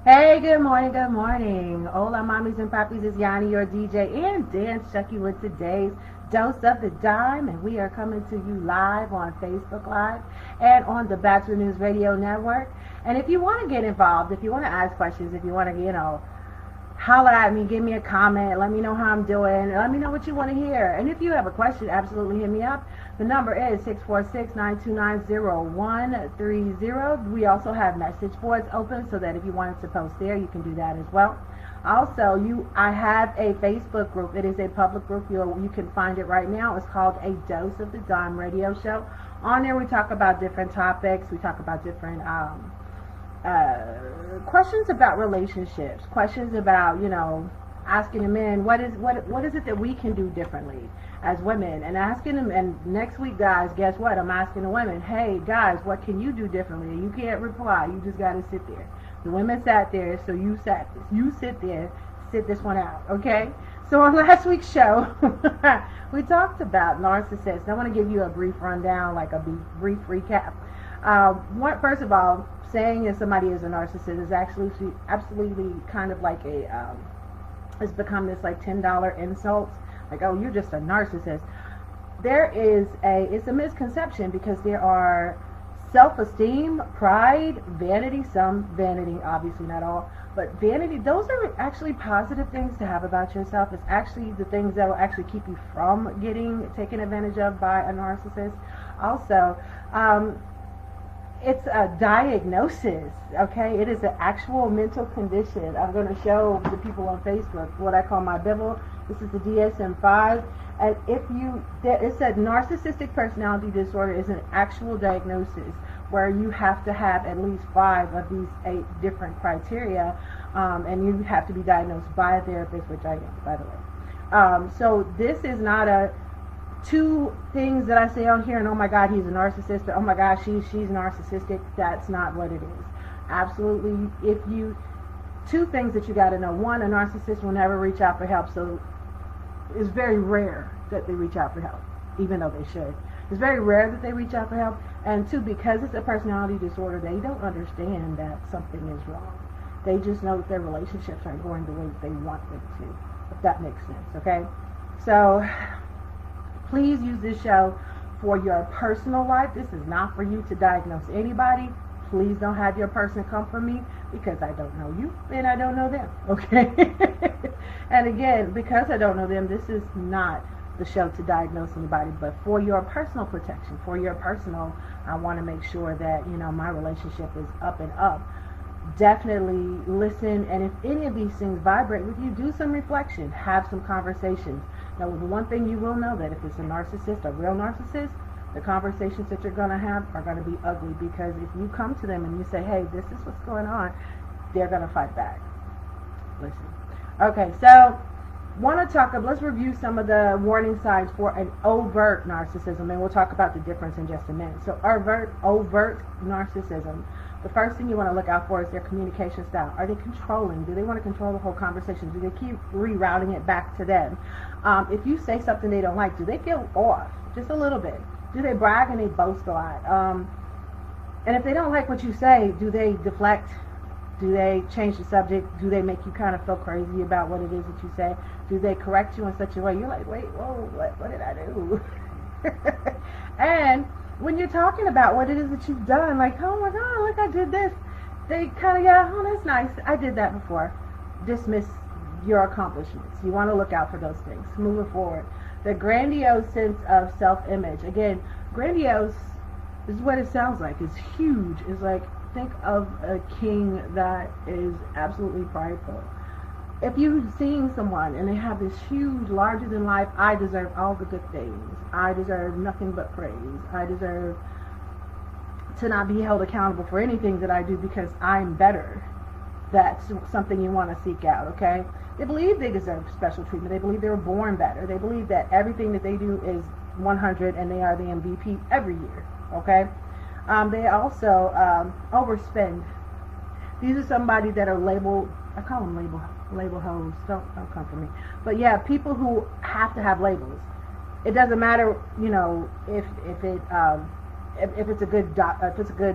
Hey, good morning, good morning. Hola Mamis and Papis, is Yawnie, your DJ and Dance Junkie with today's Dose of the Dime, and we are coming to you live on Facebook Live and on the Bachelor News Radio Network. And if you want to get involved, if you want to ask questions, if you want to, holla at me, give me a comment, let me know how I'm doing, let me know what you want to hear. And if you have a question, absolutely hit me up. The number is 646-929-0130. We also have message boards open so that if you wanted to post there, you can do that as well. Also, I have a Facebook group. It is a public group. You can find it right now. It's called A Dose of the Dime Radio Show. On there, we talk about different topics. We talk about different questions about relationships, questions about, asking the men, what is it that we can do differently as women, and asking them. And next week, guys, guess what? I'm asking the women, hey, guys, what can you do differently? You can't reply. You just got to sit there. The women sat there, so you sit there, sit this one out, okay? So on last week's show, we talked about narcissists. I want to give you a brief rundown, like a brief recap. First of all, saying that somebody is a narcissist is actually absolutely kind of like it's become this like $10 insult. Like, oh, you're just a narcissist. It's a misconception, because there are self-esteem, pride, vanity, some vanity, obviously not all, but vanity, those are actually positive things to have about yourself. It's actually the things that will actually keep you from getting taken advantage of by a narcissist. Also, it's a diagnosis, okay? It is an actual mental condition. I'm going to show the people on Facebook what I call my Bible. This is the DSM-5. And it said narcissistic personality disorder is an actual diagnosis where you have to have at least 5 of these 8 different criteria, and you have to be diagnosed by a therapist, which I am, by the way. So this is not a 2 things that I say on here, and oh my God, he's a narcissist, or oh my God, she's narcissistic. That's not what it is. Absolutely. 2 things that you got to know. 1, a narcissist will never reach out for help, so it's very rare that they reach out for help, even though they should. It's very rare that they reach out for help. And 2, because it's a personality disorder, they don't understand that something is wrong. They just know that their relationships aren't going the way that they want them to, if that makes sense, okay? So please use this show for your personal life. This is not for you to diagnose anybody. Please don't have your person come for me, because I don't know you and I don't know them, okay? And again, because I don't know them, this is not the show to diagnose anybody, but for your personal protection, for your personal, I want to make sure that, my relationship is up and up. Definitely listen, and if any of these things vibrate with you, do some reflection, have some conversations. Now, the one thing you will know, that if it's a narcissist, a real narcissist, the conversations that you're going to have are going to be ugly, because if you come to them and you say, hey, this is what's going on, they're going to fight back. Listen. Okay, so let's review some of the warning signs for an overt narcissism, and we'll talk about the difference in just a minute. So overt narcissism. The first thing you want to look out for is their communication style. Are they controlling? Do they want to control the whole conversation? Do they keep rerouting it back to them? If you say something they don't like, do they feel off just a little bit? Do they brag and they boast a lot? And if they don't like what you say, do they deflect? Do they change the subject? Do they make you kind of feel crazy about what it is that you say? Do they correct you in such a way you're like, wait, whoa, what did I do? And when you're talking about what it is that you've done, like, oh my God, look, I did this, they kind of go, oh, that's nice, I did that before. Dismiss your accomplishments. You want to look out for those things. Moving forward, the grandiose sense of self-image. Again, grandiose is what it sounds like. It's huge. It's like, think of a king that is absolutely prideful. If you've seen someone and they have this huge, larger than life, I deserve all the good things, I deserve nothing but praise, I deserve to not be held accountable for anything that I do because I'm better, that's something you want to seek out, okay? They believe they deserve special treatment. They believe they were born better. They believe that everything that they do is 100 and they are the MVP every year, okay? They also overspend. These are somebody that are labeled, I call them label hoes, don't come for me. But yeah, people who have to have labels. It doesn't matter, if it's a good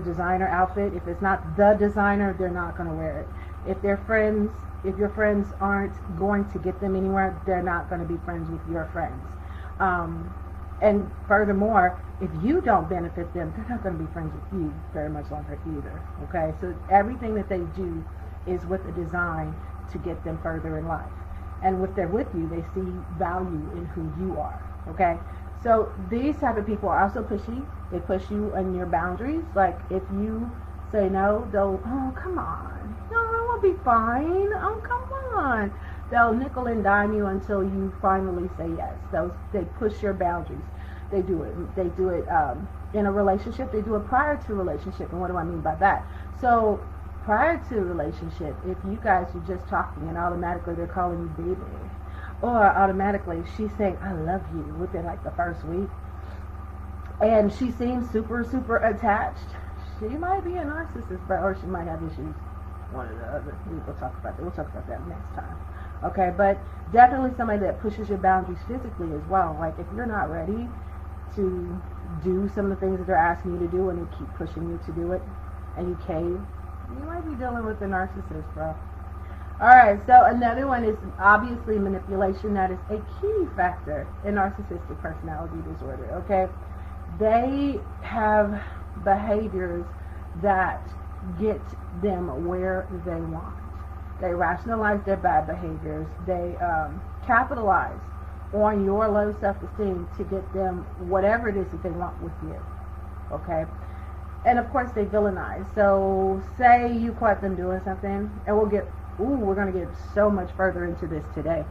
designer outfit. If it's not the designer, they're not going to wear it. If your friends aren't going to get them anywhere, they're not going to be friends with your friends. And furthermore, if you don't benefit them, they're not going to be friends with you very much longer either. Okay, so everything that they do is with a design to get them further in life. And if they're with you, they see value in who you are. Okay, so these type of people are also pushy. They push you on your boundaries. Like if you say no, they'll, oh, come on. No, it will be fine. Oh, come on. They'll nickel and dime you until you finally say yes. They push your boundaries. They do it in a relationship. They do it prior to relationship. And what do I mean by that? So prior to relationship, if you guys are just talking and automatically they're calling you baby, or automatically she's saying I love you within like the first week, and she seems super, super attached, she might be a narcissist, or she might have issues. One or the other. We'll talk about that. We'll talk about that next time. Okay, but definitely somebody that pushes your boundaries physically as well. Like if you're not ready to do some of the things that they're asking you to do and they keep pushing you to do it and you cave, you might be dealing with a narcissist, bro. Alright, so another one is obviously manipulation. That is a key factor in narcissistic personality disorder, okay? They have behaviors that get them where they want. They rationalize their bad behaviors. They capitalize on your low self-esteem to get them whatever it is that they want with you, okay? And of course they villainize. So say you caught them doing something, and we're going to get so much further into this today.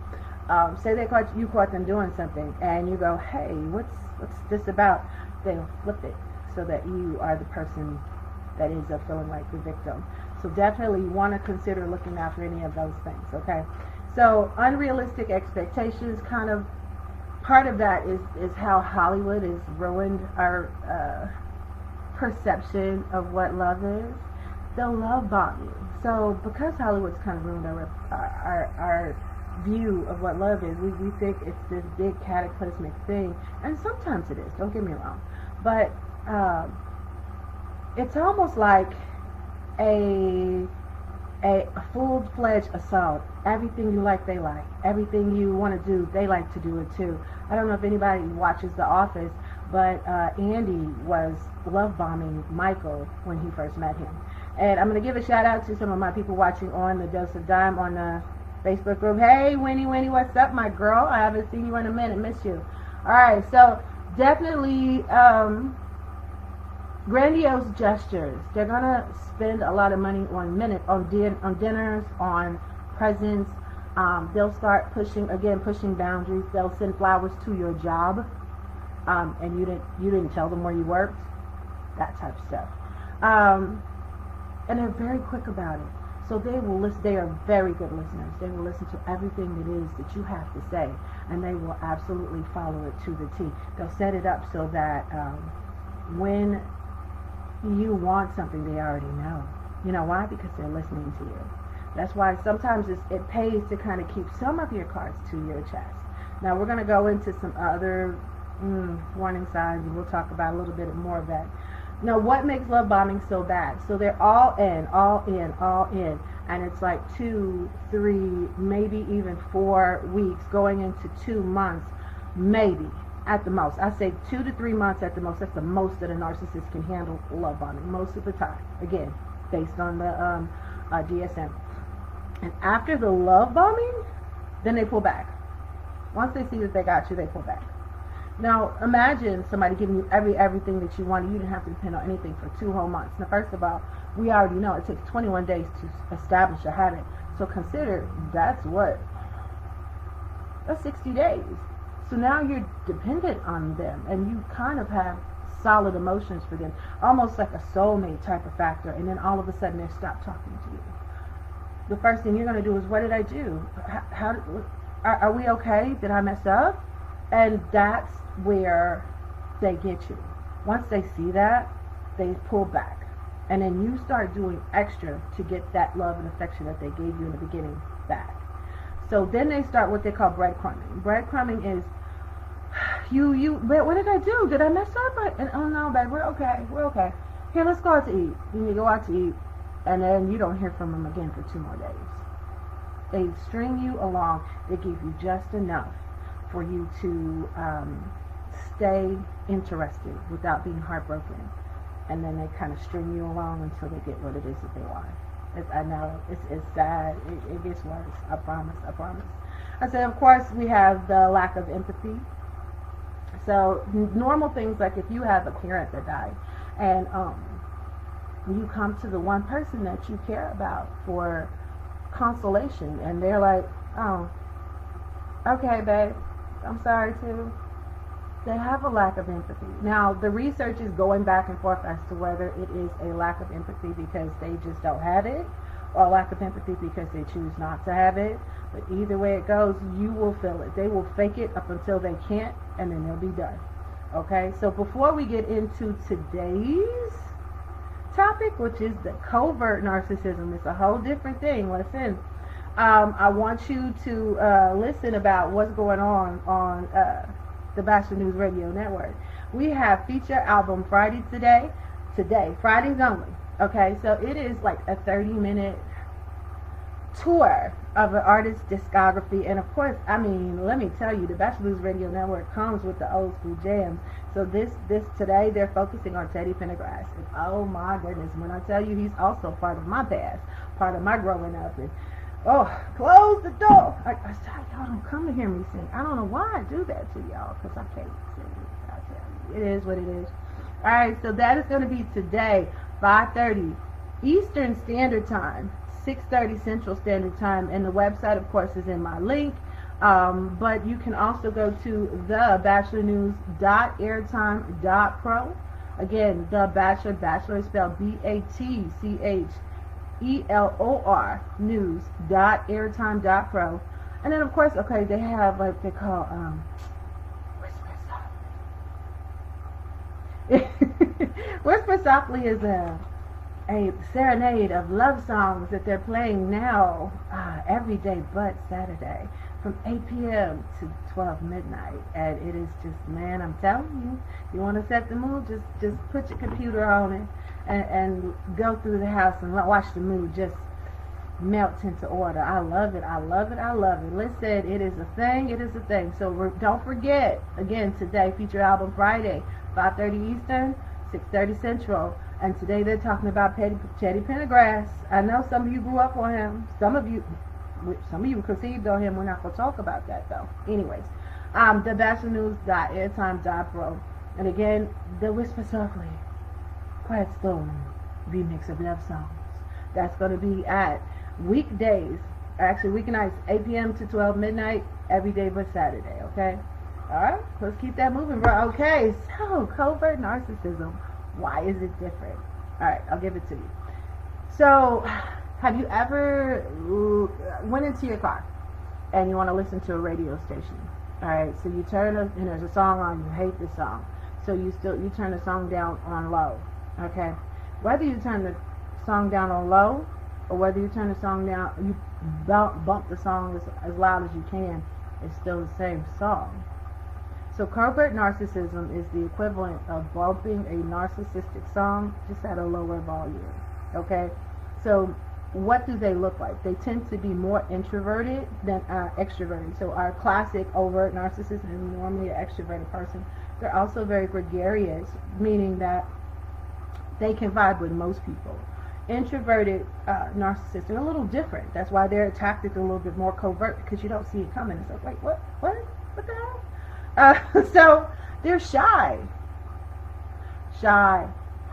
Say you caught them doing something, and you go, hey, what's this about? They'll flip it so that you are the person that ends up feeling like the victim. So definitely you want to consider looking after any of those things, okay? So unrealistic expectations, kind of part of that is how Hollywood has ruined our perception of what love is. They'll love bomb you. So because Hollywood's kind of ruined our view of what love is, we think it's this big cataclysmic thing, and sometimes it is, don't get me wrong, but it's almost like a full-fledged assault. Everything you like, they like. Everything you want to do, they like to do it too. I don't know if anybody watches The Office, but Andy was love bombing Michael when he first met him. And I'm going to give a shout out to some of my people watching on the Dose of Dime on the Facebook group. Hey, Winnie, what's up, my girl? I haven't seen you in a minute. Miss you. All right, so definitely grandiose gestures. They're gonna spend a lot of money on dinners, on presents. They'll start pushing boundaries. They'll send flowers to your job, and you didn't tell them where you worked. That type of stuff. And they're very quick about it. So they will listen. They are very good listeners. They will listen to everything it is that you have to say, and they will absolutely follow it to the T. They'll set it up so that when you want something, they already know. You know why? Because they're listening to you. That's why sometimes it pays to kind of keep some of your cards to your chest. Now we're going to go into some other warning signs, and we'll talk about a little bit more of that. Now, what makes love bombing so bad? So they're all in, and it's like 2, 3, maybe even 4 weeks, going into 2 months, maybe at the most. I say 2 to 3 months at the most. That's the most that a narcissist can handle love bombing most of the time. Again, based on the DSM. And after the love bombing, then they pull back. Once they see that they got you, they pull back. Now, imagine somebody giving you everything that you wanted. You didn't have to depend on anything for 2 whole months. Now, first of all, we already know it takes 21 days to establish a habit. So consider that's 60 days. So now you're dependent on them, and you kind of have solid emotions for them, almost like a soulmate type of factor. And then all of a sudden, they stop talking to you. The first thing you're going to do is, what did I do? Are we okay? Did I mess up? And that's where they get you. Once they see that, they pull back. And then you start doing extra to get that love and affection that they gave you in the beginning back. So then they start what they call breadcrumbing. Breadcrumbing is, but what did I do? Did I mess up? Oh no, babe, we're okay. Here, let's go out to eat. Then you go out to eat. and then you don't hear from them again for 2 more days. They string you along. They give you just enough for you to stay interested without being heartbroken, and then they kind of string you along until they get what it is that they want. I know it's sad. It gets worse. I promise. I said, of course, we have the lack of empathy. So normal things like if you have a parent that died, and you come to the one person that you care about for consolation, and they're like, oh, okay, babe, I'm sorry too. They have a lack of empathy. Now, the research is going back and forth as to whether it is a lack of empathy because they just don't have it, or a lack of empathy because they choose not to have it. But either way it goes, you will feel it. They will fake it up until they can't, and then they'll be done. Okay, so before we get into today's topic, which is the covert narcissism, it's a whole different thing. Listen, I want you to listen about what's going on the Bachelor News Radio Network. We have feature album Friday today, Fridays only. Okay, so it is like a 30-minute tour of an artist's discography, and of course, I mean, let me tell you, the Bachelor News Radio Network comes with the old school jams. So this today, they're focusing on Teddy Pendergrass, and oh my goodness, when I tell you, he's also part of my past, part of my growing up, and oh, close the door. I y'all don't come to hear me sing. I don't know why I do that to y'all, because I can't sing. I tell you, it is what it is. All right, so that is going to be today, 5:30 Eastern Standard Time, 6:30 Central Standard Time, and the website, of course, is in my link. But you can also go to thebachelornews.airtime.pro. Again, the Bachelor is spelled BATCHELOR news.airtime.pro. And then, of course, okay, they have like they call Whisper Softly. Whisper Softly is a serenade of love songs that they're playing now every day but Saturday from 8 p.m. to 12 midnight. And it is just, man, I'm telling you, you want to set the mood, just put your computer on it and go through the house and watch the mood just melt into order. I love it. Listen, it is a thing. So don't forget, again, today, feature album Friday, 5:30 Eastern, 6:30 Central. And today they're talking about Teddy Pendergrass. I know some of you grew up on him. Some of you conceived on him. We're not going to talk about that, though. Anyways, thebachelornews.airtime.pro. And again, the Whisper Softly, Quiet Storm remix of love songs. That's going to be at weeknights, 8 p.m. to 12 midnight, every day but Saturday, okay? All right, let's keep that moving, bro. Okay, so covert narcissism. Why is it different? All right, I'll give it to you. So, have you ever went into your car and you want to listen to a radio station? All right, so you turn and there's a song on, you hate the song, so you turn the song down on low. Okay, whether you turn the song down on low or whether you turn the song down, you bump the song as loud as you can, it's still the same song. So covert narcissism is the equivalent of bumping a narcissistic song just at a lower volume. Okay, so what do they look like? They tend to be more introverted than extroverted. So our classic overt narcissist is normally an extroverted person. They're also very gregarious, meaning that they can vibe with most people. Introverted narcissists are a little different. That's why their tactics are a little bit more covert, because you don't see it coming. It's like, wait, what the hell? So they're shy,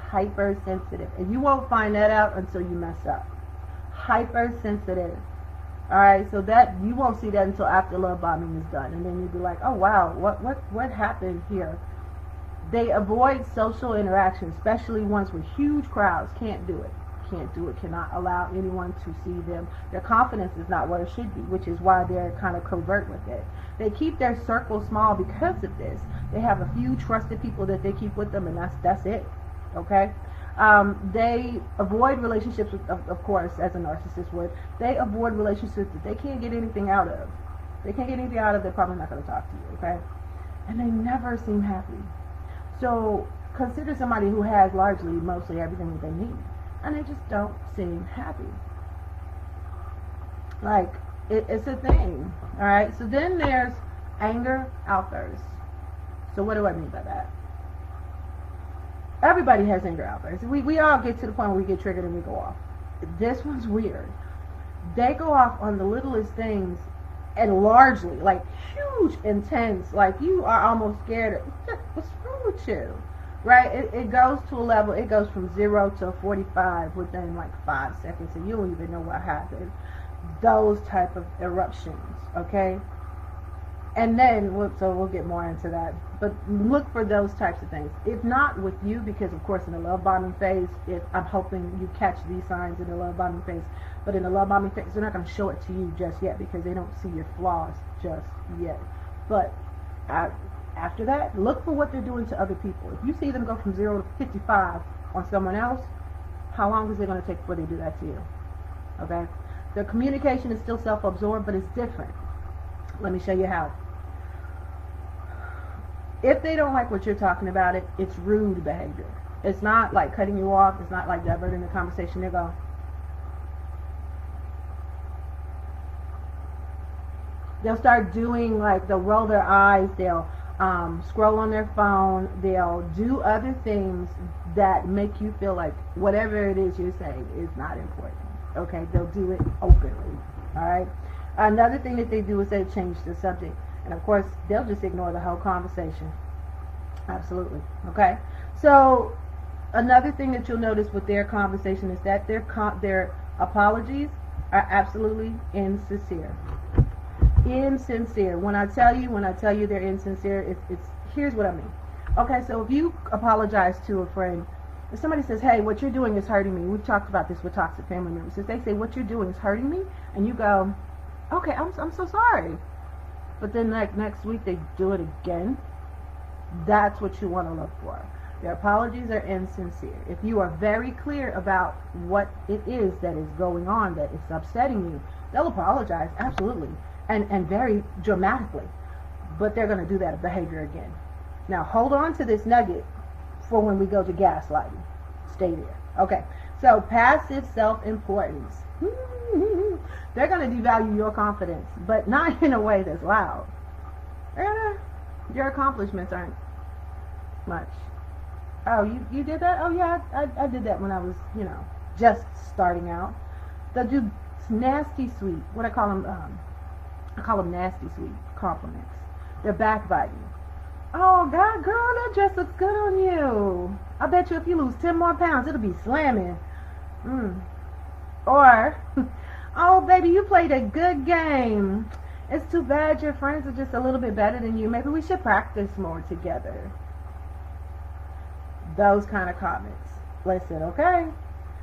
hypersensitive, and you won't find that out until you mess up. Hypersensitive. All right, so that you won't see that until after love bombing is done, and then you'll be like, oh wow, what happened here? They avoid social interaction, especially ones with huge crowds. Can't do it. Cannot allow anyone to see them. Their confidence is not where it should be, which is why they're kind of covert with it. They keep their circle small because of this. They have a few trusted people that they keep with them, and that's it. Okay? They avoid relationships, of course, as a narcissist would. They avoid relationships that they can't get anything out of. They're probably not going to talk to you, okay? And they never seem happy. So consider somebody who has mostly everything that they need. and they just don't seem happy. Like, it's a thing, all right? So then there's anger outbursts. So what do I mean by that? Everybody has anger outbursts. We all get to the point where we get triggered and we go off. This one's weird. They go off on the littlest things, and largely, like huge, intense, like you are almost scared of, what's wrong with you? Right? It goes to a level, it goes from 0 to 45 within like 5 seconds, and you don't even know what happened. Those type of eruptions, okay? And then, so we'll get more into that. But look for those types of things. If not with you, because of course in the love bombing phase, I'm hoping you catch these signs in the love bombing phase. But in the love bombing phase, they're not going to show it to you just yet because they don't see your flaws just yet. But after that, look for what they're doing to other people. If you see them go from 0 to 55 on someone else, how long is it going to take before they do that to you? Okay? Their communication is still self-absorbed, but it's different. Let me show you how. If they don't like what you're talking about, it's rude behavior. It's not like cutting you off. It's not like diverting the conversation. They go. They'll start doing, like, they'll roll their eyes. They'll scroll on their phone. They'll do other things that make you feel like whatever it is you're saying is not important. Okay? They'll do it openly. All right? Another thing that they do is they change the subject. And of course, they'll just ignore the whole conversation. Absolutely. Okay? So, another thing that you'll notice with their conversation is that their apologies are absolutely insincere. Insincere. When I tell you they're insincere, it's here's what I mean. Okay, so if you apologize to a friend, if somebody says, hey, what you're doing is hurting me, we've talked about this with toxic family members, if they say, what you're doing is hurting me, and you go, okay, I'm so sorry. But then like next week they do it again. That's what you want to look for. Their apologies are insincere. If you are very clear about what it is that is going on, that is upsetting you, they'll apologize, absolutely, and very dramatically. But they're going to do that behavior again. Now hold on to this nugget for when we go to gaslighting. Stay there. Okay, so passive self-importance. They're going to devalue your confidence, but not in a way that's loud. Your accomplishments aren't much. Oh, you did that? Oh, yeah, I did that when I was, just starting out. They'll do nasty sweet, what I call them nasty sweet compliments. They're backbiting. Oh, God, girl, that dress looks good on you. I bet you if you lose 10 more pounds, it'll be slamming. Or, oh, baby, you played a good game. It's too bad your friends are just a little bit better than you. Maybe we should practice more together. Those kind of comments. Listen, okay?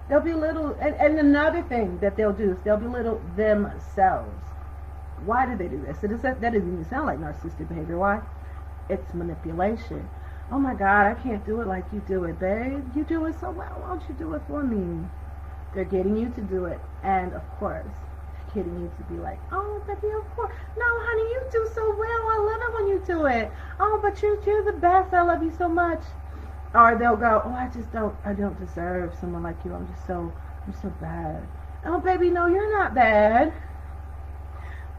They'll belittle, and another thing that they'll do is they'll belittle themselves. Why do they do this? That doesn't even sound like narcissistic behavior. Why? It's manipulation. Oh my God, I can't do it like you do it, babe. You do it so well. Why don't you do it for me? They're getting you to do it, and of course, getting you to be like, oh, baby, of course. No, honey, you do so well. I love it when you do it. Oh, but you're the best. I love you so much. Or they'll go, oh, I don't deserve someone like you. I'm so bad. Oh, baby, no, you're not bad.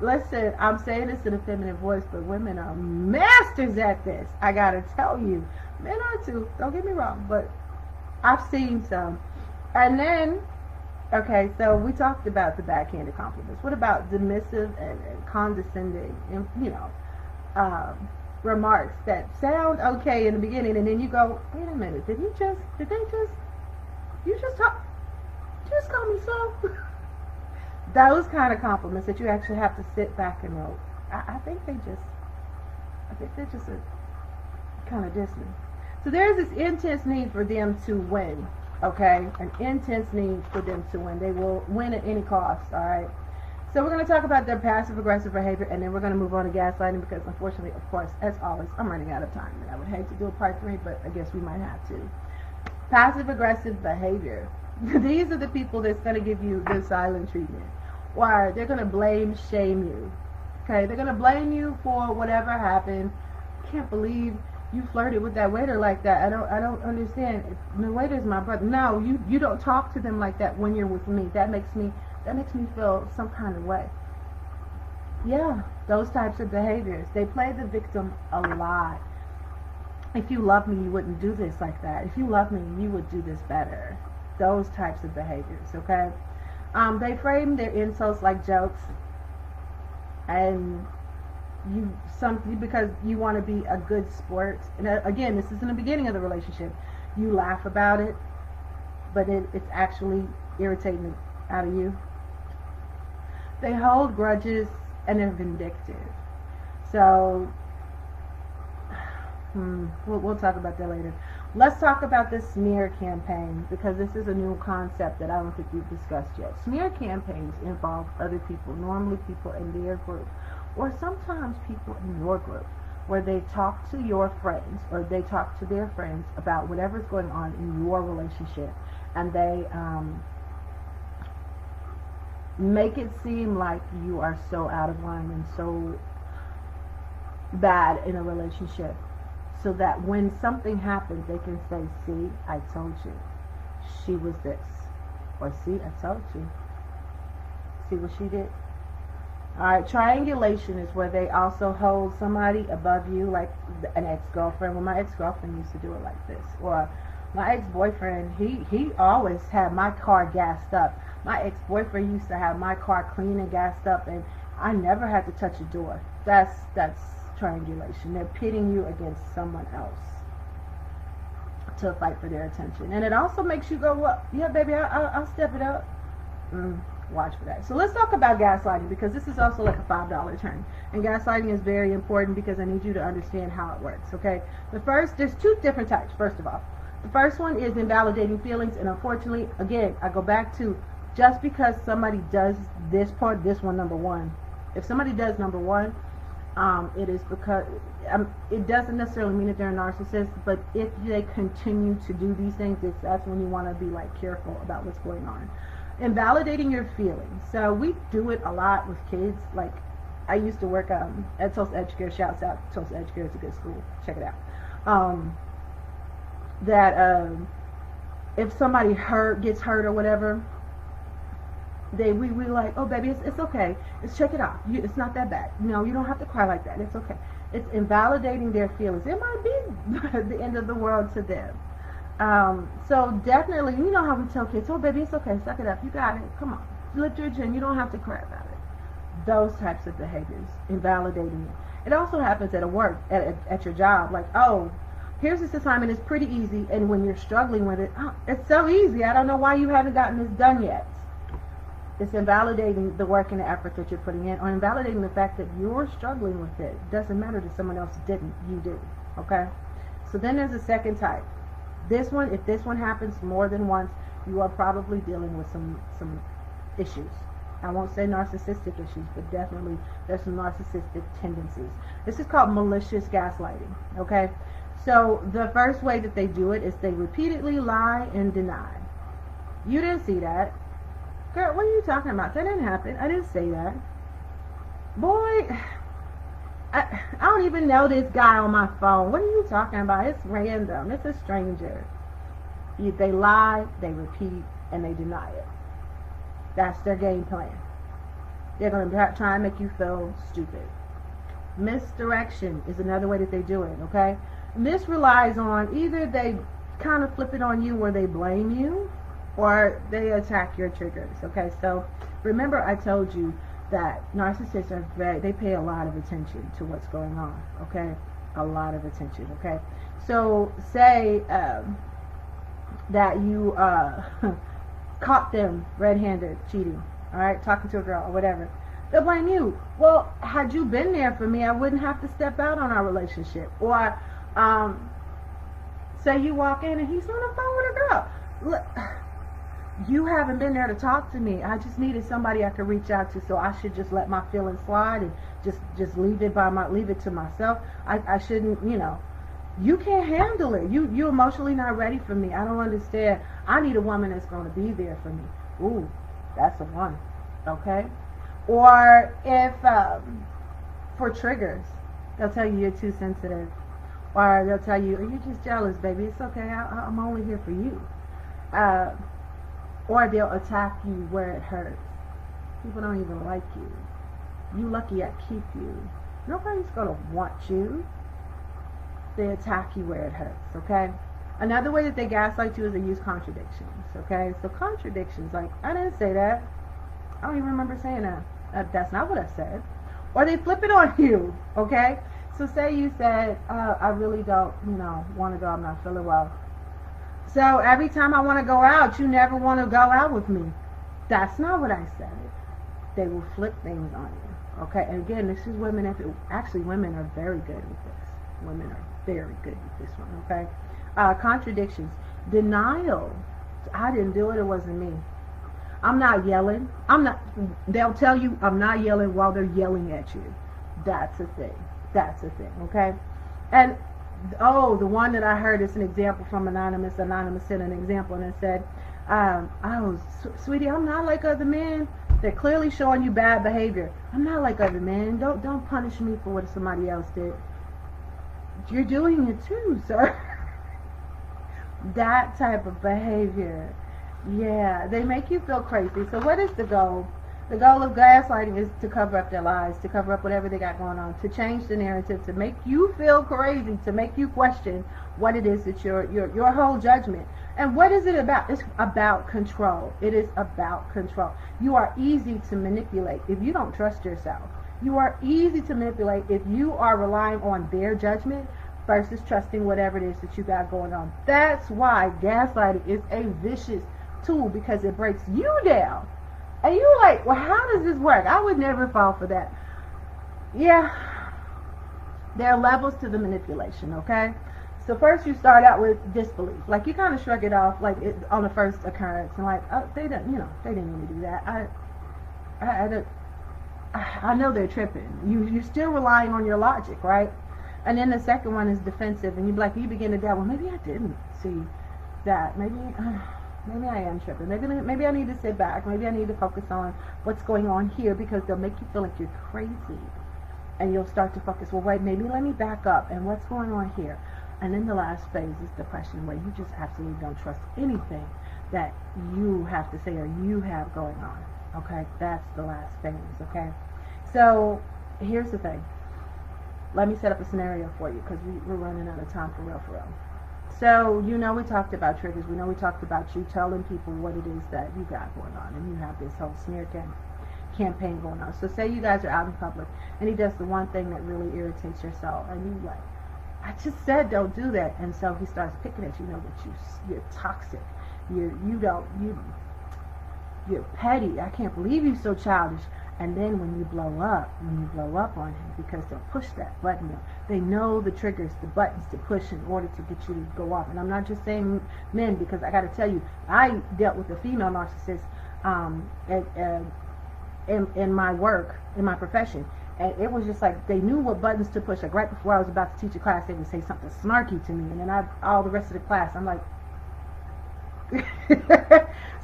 Listen, I'm saying this in a feminine voice, but women are masters at this. I gotta tell you. Men are too. Don't get me wrong, but I've seen some. And then, okay, so we talked about the backhanded compliments. What about dismissive and condescending, remarks that sound okay in the beginning, and then you go, wait a minute, did you just call me slow? Those kind of compliments that you actually have to sit back and roll. I think they're just kind of distant. So there's this intense need for them to win, okay? An intense need for them to win. They will win at any cost, all right? So we're going to talk about their passive-aggressive behavior, and then we're going to move on to gaslighting because, unfortunately, of course, as always, I'm running out of time. And I would hate to do a part 3, but I guess we might have to. Passive-aggressive behavior. These are the people that's going to give you the silent treatment. Or they're going to blame, shame you. Okay? They're going to blame you for whatever happened. Can't believe you flirted with that waiter like that. I don't understand. The waiter's my brother. No, you don't talk to them like that when you're with me. That makes me feel some kind of way. Yeah, those types of behaviors. They play the victim a lot. If you love me, you wouldn't do this like that. If you love me, you would do this better. Those types of behaviors, okay? They frame their insults like jokes, and because you want to be a good sport. And again, this is in the beginning of the relationship. You laugh about it, but it's actually irritating out of you. They hold grudges and they're vindictive. So we'll talk about that later. Let's talk about the smear campaign, because this is a new concept that I don't think we've discussed yet. Smear campaigns involve other people, normally people in their group, or sometimes people in your group, where they talk to your friends or they talk to their friends about whatever's going on in your relationship, and they make it seem like you are so out of line and so bad in a relationship, so that when something happens, they can say, see, I told you, she was this, or see, I told you, see what she did. Alright, triangulation is where they also hold somebody above you, like an ex-girlfriend. Well, my ex-girlfriend used to do it like this. Or my ex-boyfriend, he always had my car gassed up. My ex-boyfriend used to have my car clean and gassed up, and I never had to touch a door. That's triangulation. They're pitting you against someone else to fight for their attention. And it also makes you go, well, yeah, baby, I'll step it up. Watch for that. So let's talk about gaslighting, because this is also like a $5 turn. And gaslighting is very important because I need you to understand how it works, okay? There's two different types, first of all. The first one is invalidating feelings, and unfortunately, again, I go back to just because somebody does this part, this one, number one. If somebody does number one, it is because it doesn't necessarily mean that they're a narcissist, but if they continue to do these things, that's when you want to be like careful about what's going on. Invalidating your feelings. So we do it a lot with kids. Like I used to work at Tulsa Educare. Shouts out Tulsa Educare, it's a good school. Check it out. If somebody gets hurt or whatever, we like, oh baby, it's okay. Check it out. It's not that bad. No, you don't have to cry like that. It's okay. It's invalidating their feelings. It might be the end of the world to them. So definitely, you know how we tell kids, oh baby, it's okay, suck it up, you got it, come on, lift your chin, you don't have to cry about it. Those types of behaviors, invalidating it. It also happens at work, at your job, like, oh, here's this assignment, it's pretty easy, and when you're struggling with it, oh, it's so easy, I don't know why you haven't gotten this done yet. It's invalidating the work and the effort that you're putting in, or invalidating the fact that you're struggling with it. It doesn't matter that someone else didn't, you did, okay? So then there's a second type. This one, if this one happens more than once, you are probably dealing with some issues. I won't say narcissistic issues, but definitely there's some narcissistic tendencies. This is called malicious gaslighting, okay? So the first way that they do it is they repeatedly lie and deny. You didn't see that. Girl, what are you talking about? That didn't happen. I didn't say that. Boy, I don't even know this guy on my phone. What are you talking about? It's random. It's a stranger. They lie, they repeat, and they deny it. That's their game plan. They're going to try and make you feel stupid. Misdirection is another way that they do it, okay? And this relies on either they kind of flip it on you where they blame you, or they attack your triggers, okay? So remember I told you that narcissists they pay a lot of attention to what's going on, okay? A lot of attention, okay? So say that you caught them red-handed cheating, all right, talking to a girl or whatever. They'll blame you. Well, had you been there for me, I wouldn't have to step out on our relationship. Or say you walk in and he's on the phone with a girl. Look, you haven't been there to talk to me. I just needed somebody I could reach out to, so I should just let my feelings slide and just leave it to myself. I shouldn't, you can't handle it. You emotionally not ready for me. I don't understand. I need a woman that's going to be there for me. Ooh, that's a one. Okay? Or if for triggers, they'll tell you you're too sensitive. Or they'll tell you, "You're just jealous, baby. It's okay. I'm only here for you." Or they'll attack you where it hurts. People don't even like you. You lucky I keep you. Nobody's gonna want you. They attack you where it hurts. Okay. Another way that they gaslight you is they use contradictions. Okay. So contradictions, like, I didn't say that. I don't even remember saying that. That's not what I said. Or they flip it on you. Okay. So say you said, I really don't, want to go. I'm not feeling well. So every time I want to go out, you never want to go out with me. That's not what I said. They will flip things on you. Okay. And again, this is women. Actually, women are very good with this. Women are very good with this one. Okay. Contradictions. Denial. I didn't do it. It wasn't me. I'm not yelling. They'll tell you I'm not yelling while they're yelling at you. That's a thing. That's a thing. Okay. And the one that I heard is an example from Anonymous. Anonymous sent an example and it said, sweetie, I'm not like other men. They're clearly showing you bad behavior. I'm not like other men. Don't punish me for what somebody else did. You're doing it too, sir. That type of behavior. Yeah, they make you feel crazy. So what is the goal? The goal of gaslighting is to cover up their lies, to cover up whatever they got going on, to change the narrative, to make you feel crazy, to make you question what it is that your whole judgment. And what is it about? It's about control. It is about control. You are easy to manipulate if you don't trust yourself. You are easy to manipulate if you are relying on their judgment versus trusting whatever it is that you got going on. That's why gaslighting is a vicious tool, because it breaks you down. And you're like, well, how does this work? I would never fall for that. Yeah, there are levels to the manipulation, okay? So first you start out with disbelief. Like, you kind of shrug it off, like, on the first occurrence. And like, oh, they didn't mean to do that. I know they're tripping. You're still relying on your logic, right? And then the second one is defensive. And you begin to doubt, well, maybe I didn't see that. Maybe I am tripping. Maybe I need to sit back. Maybe I need to focus on what's going on here, because they'll make you feel like you're crazy. And you'll start to focus, well, wait, maybe let me back up. And what's going on here? And then the last phase is depression, where you just absolutely don't trust anything that you have to say or you have going on. Okay? That's the last phase. Okay? So here's the thing. Let me set up a scenario for you, because we're running out of time for real. So, we talked about triggers. We talked about you telling people what it is that you got going on, and you have this whole smear campaign going on. So say you guys are out in public, and he does the one thing that really irritates your soul, and you like, I just said don't do that. And so he starts picking at you, that you're toxic. You're petty. I can't believe you're so childish. And then when you blow up on him, because they'll push that button, they know the triggers, the buttons to push in order to get you to go off. And I'm not just saying men, because I got to tell you, I dealt with a female narcissist in my work, in my profession. And it was just like, they knew what buttons to push. Like, right before I was about to teach a class, they would say something snarky to me. And then all the rest of the class, I'm like,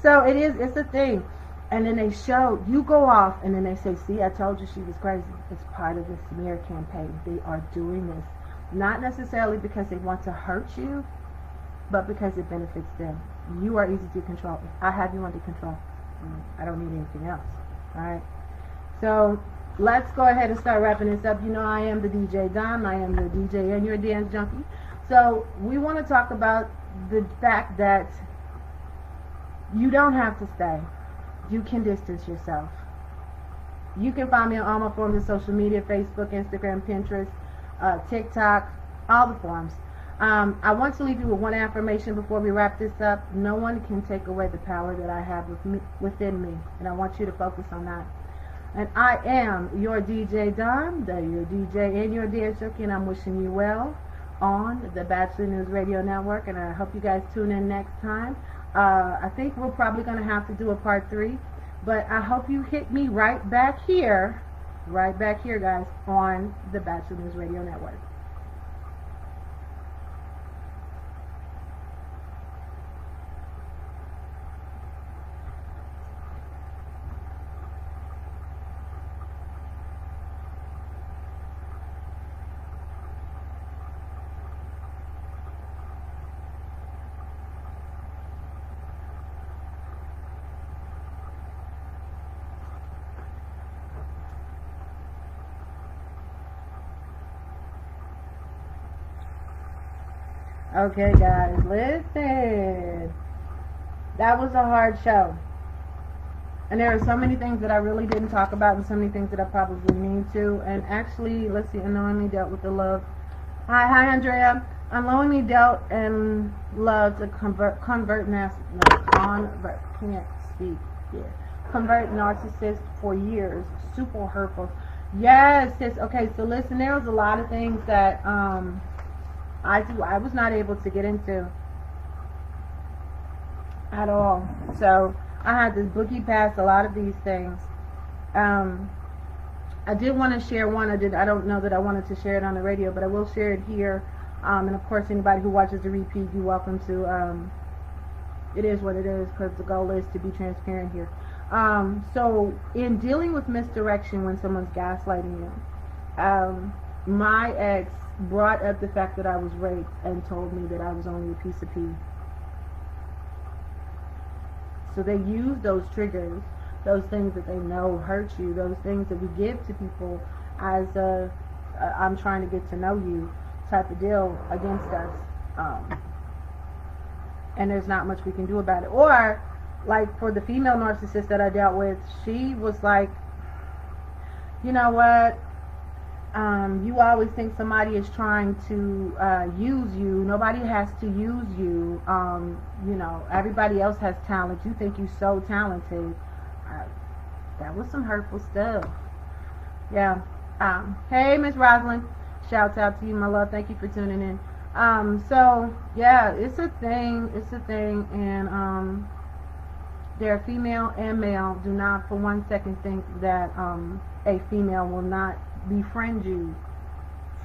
so it's a thing. And then you go off, and then they say, see, I told you she was crazy. It's part of the smear campaign. They are doing this, not necessarily because they want to hurt you, but because it benefits them. You are easy to control. I have you under control. I don't need anything else. All right? So let's go ahead and start wrapping this up. I am the DJ Dom. I am the DJ and your Dance Junkie. So we want to talk about the fact that you don't have to stay. You can distance yourself. You can find me on all my forms of social media: Facebook, Instagram, Pinterest, TikTok, all the forms. I want to leave you with one affirmation before we wrap this up. No one can take away the power that I have within me. And I want you to focus on that. And I am your DJ Dom, your DJ and your Dance Junkie, and I'm wishing you well on the Bachelor News Radio Network. And I hope you guys tune in next time. I think we're probably going to have to do a part 3, but I hope you hit me right back here, guys, on the Bachelor News Radio Network. Okay, guys, listen. That was a hard show. And there are so many things that I really didn't talk about and so many things that I probably need to. And actually, let's see, unknowingly dealt with the love. Hi, Andrea. Unknowingly dealt and loved a convert narcissist for years. Super hurtful. Yes, sis. Okay, so listen, there was a lot of things that I was not able to get into at all. So I had to boogie past a lot of these things. I did want to share one. I don't know that I wanted to share it on the radio, but I will share it here. And of course, anybody who watches the repeat, you're welcome to. It is what it is, because the goal is to be transparent here. So in dealing with misdirection when someone's gaslighting you, my ex brought up the fact that I was raped and told me that I was only a piece of pee. So they use those triggers, those things that they know hurt you, those things that we give to people as a I'm trying to get to know you type of deal against us. And there's not much we can do about it. Or, like for the female narcissist that I dealt with, she was like, you know what, you always think somebody is trying to use you. Nobody has to use you. You know, everybody else has talent. You think you're so talented. That was some hurtful stuff. Yeah. Hey, Miss Rosalind. Shouts out to you, my love. Thank you for tuning in. So, yeah, it's a thing. And they're female and male. Do not for 1 second think that a female will not befriend you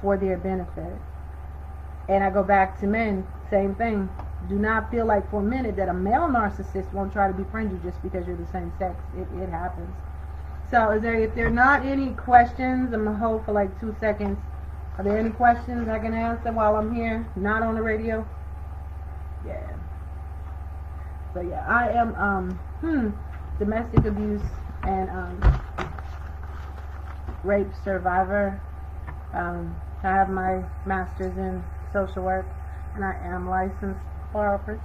for their benefit. And I go back to men, same thing. Do not feel like for a minute that a male narcissist won't try to befriend you just because you're the same sex. It happens. So if there are not any questions, I'm going to hold for like 2 seconds. Are there any questions I can answer while I'm here, not on the radio? Yeah. So yeah, I am domestic abuse and rape survivor. I have my master's in social work, and I am licensed therapist.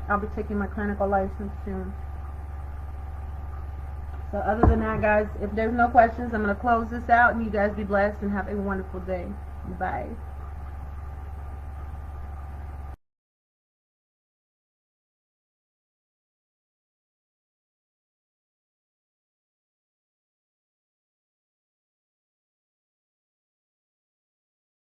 I'll be taking my clinical license soon. So other than that, guys, if there's no questions, I'm going to close this out, and you guys be blessed and have a wonderful day. Bye.